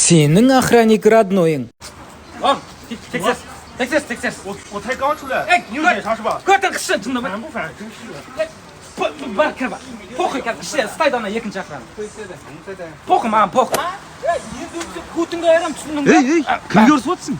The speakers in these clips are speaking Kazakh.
Senin охранник родной. ，Texas，我才刚出来，哎你有检查是吧？快等是真的吗？烦不烦？真是的。不吧，похуй қазір іште стайдана екінші охрана. Похуй маған похуй. Көтіңді айырам түсіндің бе? Ей, кімге ұрысып отырсың?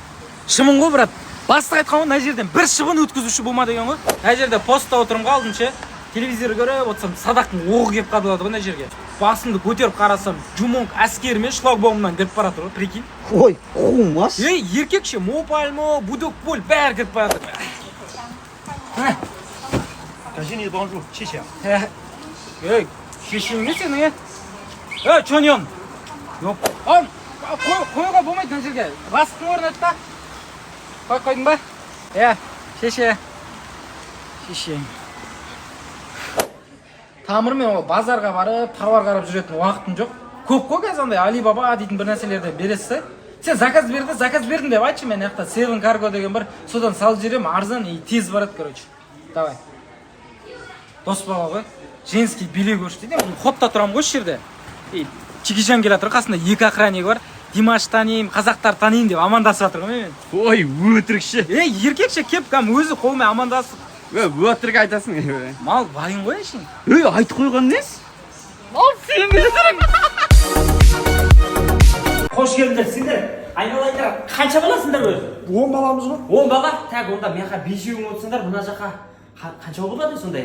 Шымын ғой брат. Басты айтқан ғой, мына жерден бір шыбын өткізуші болма деген ғой. Мына жерде постта отырмын қалдым ше. Телевизор көріп отырсам, садақтың оғы келіп қалады ғой мына жерге. Басымды көтеріп қарасам, жумонг әскерімен шлагбаумнан кіріп баратыр ғой, прикинь. Ой, қумас. Ей, еркекше, мопальмо, будок поль, бәрі кіріп баратыр.感谢你的帮助，谢谢。 Ей, шешің не сенің, чоньон. Қоюға болмайды мына жерге. Бастың орын еді та. Қойдың ба? Шеше. Тамырмен базарға барып, тауар қарап жүретін уақытым жоқ. Көп қой қазір андай Alibaba дейтін бір нәрселерді бересіз. Сен заказ бердің деп айтшы, мен яқта Seven Cargo деген бір содан салып жіберемін, арзан и тез барады, короче. Давай. Дос бала ғой. Женский билет көрші дейді. Хопта тұрамын ғой жерде. Чигижан келе жатыр, қасында екі охранник бар. Димаш танимын, қазақтар танимын деп амандасып жатыр ғой мен. Ой, өтірікші. Еркекше кеп кәм өзі қолымен амандасып. Өтірік айтасың. Мал байын ғой әшейін. Айтып қойған несі? Ал сен өтірік. Қош келдіңдер, сендер айналайындар қанша баласыңдар өзі? 10 баламыз ғой. 10 бала? Так, онда мен жаққа 5-еуің отырсыңдар, мына жаққа қанша болады сондай?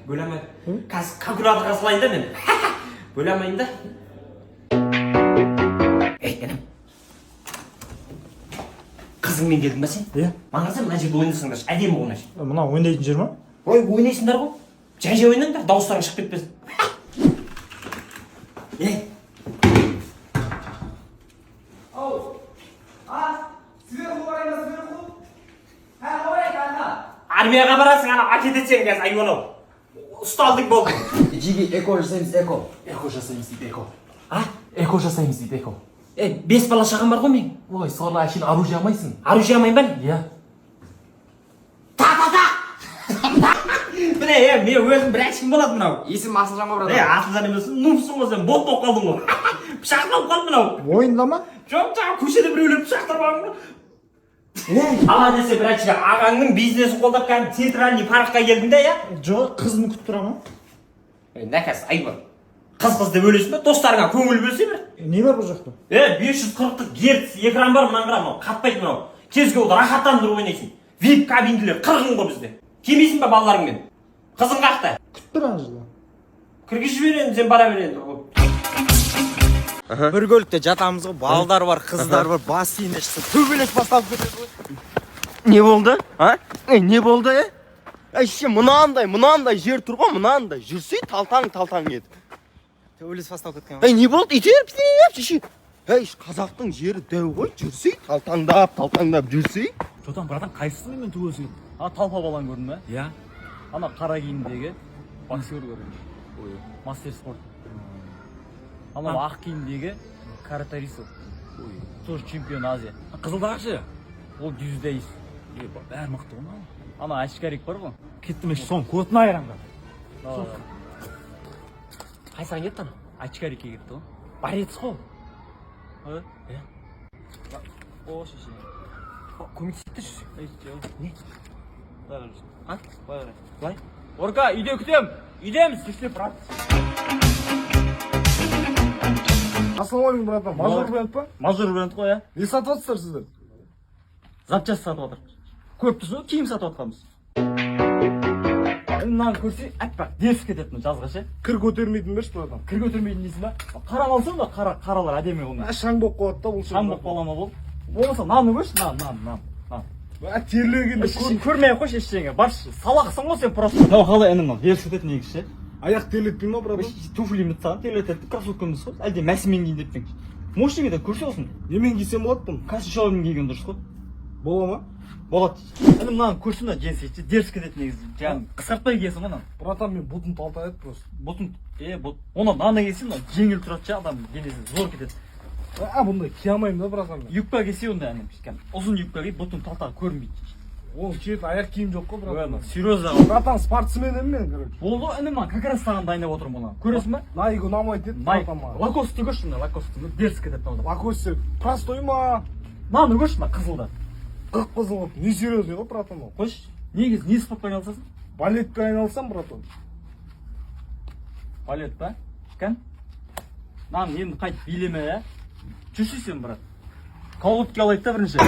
Бөлемай. Қазір калькуляторға салайын да мен. Бөлемайын да. Енем. Қызыңмен келдің ба сен? Иә. Маған қарасам мына жерде ойнасыңдар, әдемі ойнайсың. Мына ойнайтын жер ма? Ой, ойнайсыңдар ғой. Жай ойнаңдар, дауыстарың шығып кетпесін. Армияға барасың, ана акететсең қазір айуанау. Ұсталдың болды. Жиги эко жасаймыз, эко. Эко жасаймыз дейді, эко. Эко жасаймыз дейді, эко. 5 бала шағам бар ғой мен. Ой, сорлы әшейін оружие алмайсың. Оружие алмайын ба? Иә. Міне, мен өзім бір әшкім болады мынау. Есім Асылжан ба, брат? Асылжан емес, нұмсың ғой сен, бот болып қалдың ғой. Пышақталып қалды мынау. Ойында ма? Жоқ, көшеде біреулер пышақтап алған ғой. Ала десе бір әшкі, ағаңның бизнесін қолдап кәдімгі центральный паркқа келдің де, я? Жоқ, қызын күтіп тұра ма? Нәкәс, айбар. Қыз деп өлесің бе, достарыңа көңіл бөлсе бір. Не бар бұл жақта? 540 герц экран бар, мынан қара, мынау қатпайды мынау. Кезге олды рахаттандырып ойнайсың. VIP кабинкілер 40 ғой бізде. Келмейсің ба балаларыңмен? Қызың қақта? Күтіп тұр ана жерде. Кіргізіп жіберейін, сен бара берейін. Bir kölükte жатамыз ғой, балдар бар, қыздар бар, бас иіне шықса, төбелес басталып кетеді ғой. Не болды? Не болды? Әйше, мынандай жер тұр ғой, мынандай. Жүрсей, талтаң еді. Төбелес басталып кеткен ғой. Не болды? Итеріп, шеше. Қазақтың жері дәу ғой, жүрсей, талтаңдап жүрсей. Жотан, братан, қайсысын мен түгелсің? Талпа балан көрдің бе? Иә. Ана қара киімдегі боксер көрдің. Мастер спорт. Ана ақ киімдегі каратарист. Тоже чемпион Азия. Қызылдағы ше? Ол жүздейіз. Бәрі мықты ғой. Ана әшкәрек бар ғой. Кеттім еш, соң көтін айыраңдар. Қайсан кетті ана? Әшкәрекке кетті ғой. Борец ғой. О, шеше. Көмектесті шеше. Не? Былай? Орка, үйде күтем. Үйдеміз. Шеше, брат. Ассалаумалейкум, братан. Мажор бренд па? Мажор бренд қой, я. Не сатып жатсыздар сіздер? Запчасть сатып отыр. Көріп тұрсың ғой, киім сатып отқанбыз. Мынаны көрсе, әппақ дерсіп кететін жазға ше. Кір көтермейтін берші, братан. Кір көтермейтін дейсің ба? Қарап алсаң да қаралар әдемі ғой. Шаң болып қалады да бұл Шаң болып қала ма бол? Болмаса нанды көрші, нан. Терлегенде Көрмей ақ қойшы ештеңе. Баршы, салақсың ғой сен просто. Мынау қалай інім ал, дерсіп кететін негізі ше. аяқ терлетпей ма, братан? Туфлимді тастаған, терлетеді, кроссовкамды ғой. Әлде мәсімен киін деп пең. Мощныйда көрсе осыны. Немен кисем болады бұны? Кәсішауын киген дұрыс қой. Бола ма? Болады. Інім мынаны көрсін да женсей, дерсіп кететін негізі. Жаңағы қысқартпай киесің ғой нан. Братан, мен бұтын талтаяды просто. Бұтын, оны наны кесін, жеңіл тұрады ше, адам денесі зор кетеді. Бұндай кие алмаймын да, братан. Юбка кесе онда әнем. Ұзын юбка киіп, бұтын талтағы көрінбейді. Ол чет аяқ киім жоқ қой, брат. Серьезно. Братан, спортсмен емін, короче. Болды, інім, как раз саған дайындап отырмын бұны. Көресің ба? Найк ұнамайды деді, Найк. братан маған. Лакосты көрші мына, лакосты. Дерзко деп тауды. Лакосте простой ма? Мынаны көрші мына, қызылды. Қып-қызыл болып, не серьезный ғой, братан ол. Қойшы, негізі не спортпен айналысасың? Балетпен айналсам, братан. Балет па? Кән? Маған енді қайт билеме, ә? Жүрші сен, брат. Колготке алайық та бірінші.